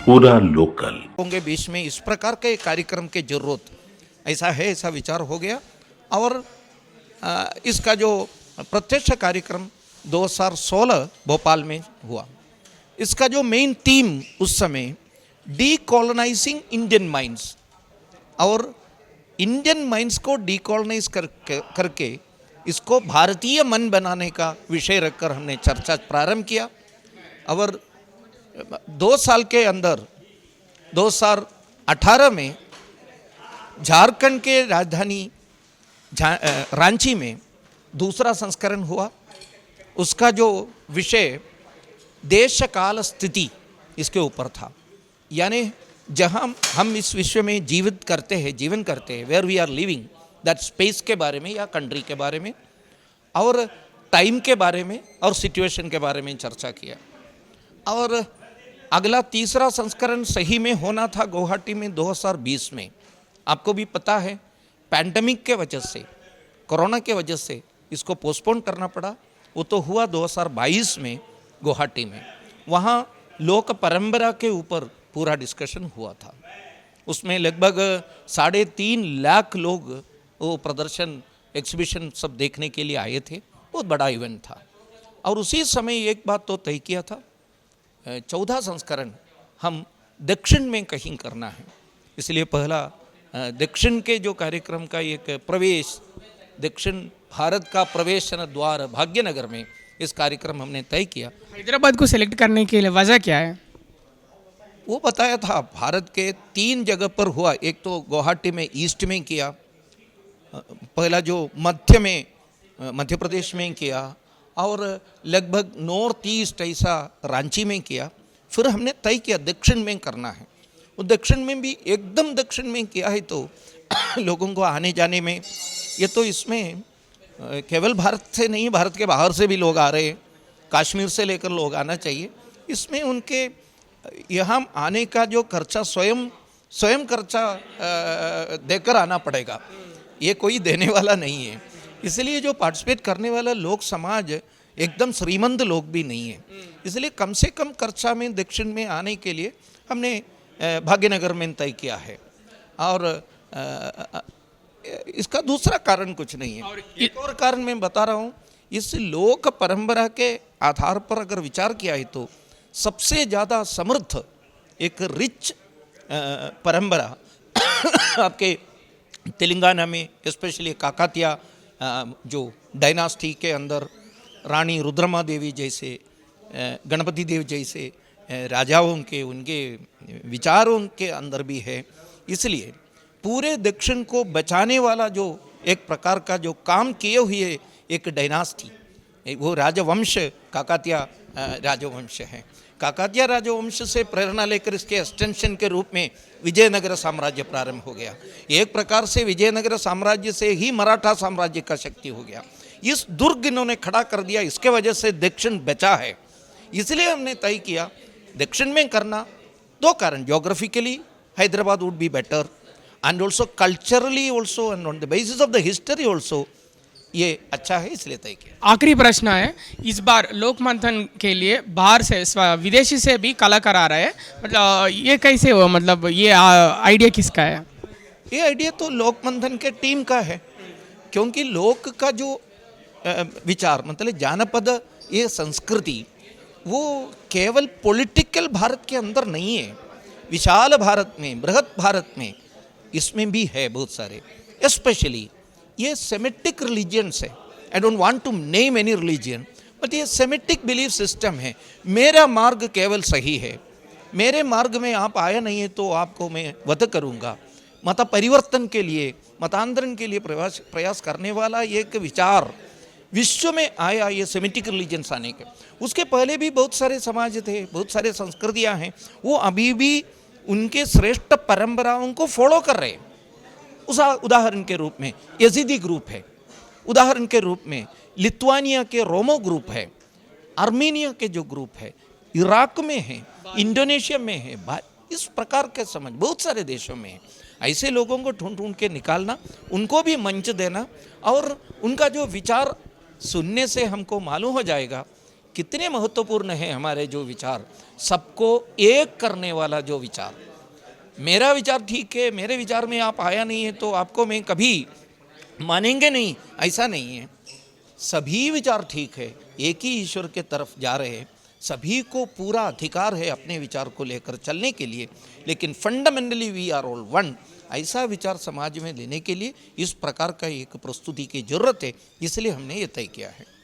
पूरा लोकल होंगे बीच में इस प्रकार के कार्यक्रम की जरूरत ऐसा है, ऐसा विचार हो गया। और इसका जो प्रत्यक्ष कार्यक्रम 2016 भोपाल में हुआ, इसका जो मेन थीम उस समय डीकॉलोनाइजिंग इंडियन माइंड्स, और इंडियन माइंड्स को डीकॉलोनाइज करके इसको भारतीय मन बनाने का विषय रखकर हमने चर्चा प्रारंभ किया। और 2 साल के अंदर 2018 में झारखंड के राजधानी रांची में दूसरा संस्करण हुआ। उसका जो विषय देश काल स्थिति इसके ऊपर था, यानी जहां हम इस विश्व में जीवन करते हैं, where we are living, that space के बारे में या कंट्री के बारे में और टाइम के बारे में और सिचुएशन के बारे में चर्चा किया। और अगला तीसरा संस्करण सही में होना था गुवाहाटी में 2020 में। आपको भी पता है पैंडेमिक के वजह से, कोरोना के वजह से इसको पोस्टपोन करना पड़ा। वो तो हुआ 2022 में गुवाहाटी में। वहाँ लोक परंपरा के ऊपर पूरा डिस्कशन हुआ था। उसमें लगभग 3.5 लाख लोग वो प्रदर्शन एग्जीबिशन सब देखने के लिए आए थे। बहुत बड़ा इवेंट था। और उसी समय एक बात तो तय किया था, 14 संस्करण हम दक्षिण में कहीं करना है। इसलिए पहला दक्षिण के जो कार्यक्रम का एक प्रवेश, दक्षिण भारत का प्रवेश द्वार भाग्यनगर में इस कार्यक्रम हमने तय किया। हैदराबाद को सिलेक्ट करने के लिए वजह क्या है? वो बताया था भारत के 3 जगह पर हुआ। एक तो गुवाहाटी में ईस्ट में किया, पहला जो मध्य में मध्य प्रदेश में किया, और लगभग नॉर्थ ईस्ट ऐसा रांची में किया। फिर हमने तय किया दक्षिण में करना है। वो दक्षिण में भी एकदम दक्षिण में किया है तो लोगों को आने जाने में, ये तो इसमें केवल भारत से नहीं, भारत के बाहर से भी लोग आ रहे हैं, कश्मीर से लेकर लोग आना चाहिए। इसमें उनके यहाँ आने का जो खर्चा स्वयं खर्चा देकर आना पड़ेगा, ये कोई देने वाला नहीं है। इसलिए जो पार्टिसिपेट करने वाला लोग समाज एकदम श्रीमंत लोग भी नहीं है। इसलिए कम से कम खर्चा में दक्षिण में आने के लिए हमने भाग्यनगर में तय किया है। और इसका दूसरा कारण कुछ नहीं है। और एक और कारण मैं बता रहा हूँ, इस लोक परंपरा के आधार पर अगर विचार किया है तो सबसे ज़्यादा समृद्ध एक रिच परंपरा आपके तेलंगाना में, स्पेशली काकातिया जो डायनास्टी के अंदर रानी रुद्रमा देवी जैसे, गणपति देव जैसे राजाओं के, उनके विचारों के अंदर भी है। इसलिए पूरे दक्षिण को बचाने वाला जो एक प्रकार का जो काम किए हुए एक डायनास्टी, वो राजवंश काकातिया राजवंश है। काकातिया राजवंश से प्रेरणा लेकर इसके एक्सटेंशन के रूप में विजयनगर साम्राज्य प्रारंभ हो गया। एक प्रकार से विजयनगर साम्राज्य से ही मराठा साम्राज्य का शक्ति हो गया। इस दुर्ग इन्होंने खड़ा कर दिया, इसके वजह से दक्षिण बचा है। इसलिए हमने तय किया दक्षिण में करना। 2 कारण, geographically Hyderabad would be better and also culturally also and on the basis of the history also ये अच्छा है, इसलिए तय किया। आखिरी प्रश्न है, इस बार लोक मंथन के लिए बाहर से विदेशी से भी कलाकार आ रहे हैं, मतलब ये कैसे हुआ, मतलब ये आइडिया किसका है? ये आइडिया तो लोक मंथन के टीम का है, क्योंकि लोक का जो विचार, मतलब जानपद, ये संस्कृति, वो केवल पॉलिटिकल भारत के अंदर नहीं है, विशाल भारत में, बृहत भारत में इसमें भी है बहुत सारे। स्पेशली ये सेमेटिक रिलीजियंस है। I don't want to name any religion, but ये सेमेटिक बिलीफ सिस्टम है। मेरा मार्ग केवल सही है, मेरे मार्ग में आप आया नहीं है तो आपको मैं वध करूँगा। मत परिवर्तन के लिए, मतांतरण के लिए प्रयास करने वाला एक विचार विश्व में आया, ये सेमेटिक रिलीजन्स आने के। उसके पहले भी बहुत सारे समाज थे, बहुत सारे संस्कृतियाँ हैं, वो अभी भी उनके श्रेष्ठ परंपराओं को फॉलो कर रहे हैं। उदाहरण के रूप में यजीदी ग्रुप है, उदाहरण के रूप में लिथुआनिया के रोमो ग्रुप है, आर्मेनिया के जो ग्रुप है, इराक में है, इंडोनेशिया में है। इस प्रकार के समझ बहुत सारे देशों में है। ऐसे लोगों को ढूंढ ढूंढ के निकालना, उनको भी मंच देना, और उनका जो विचार सुनने से हमको मालूम हो जाएगा कितने महत्वपूर्ण हैं हमारे जो विचार, सबको एक करने वाला जो विचार। मेरा विचार ठीक है, मेरे विचार में आप आया नहीं है तो आपको मैं कभी मानेंगे नहीं, ऐसा नहीं है। सभी विचार ठीक है, एक ही ईश्वर के तरफ जा रहे हैं, सभी को पूरा अधिकार है अपने विचार को लेकर चलने के लिए, लेकिन fundamentally we are all one, ऐसा विचार समाज में लेने के लिए इस प्रकार का एक प्रस्तुति की जरूरत है, इसलिए हमने ये तय किया है।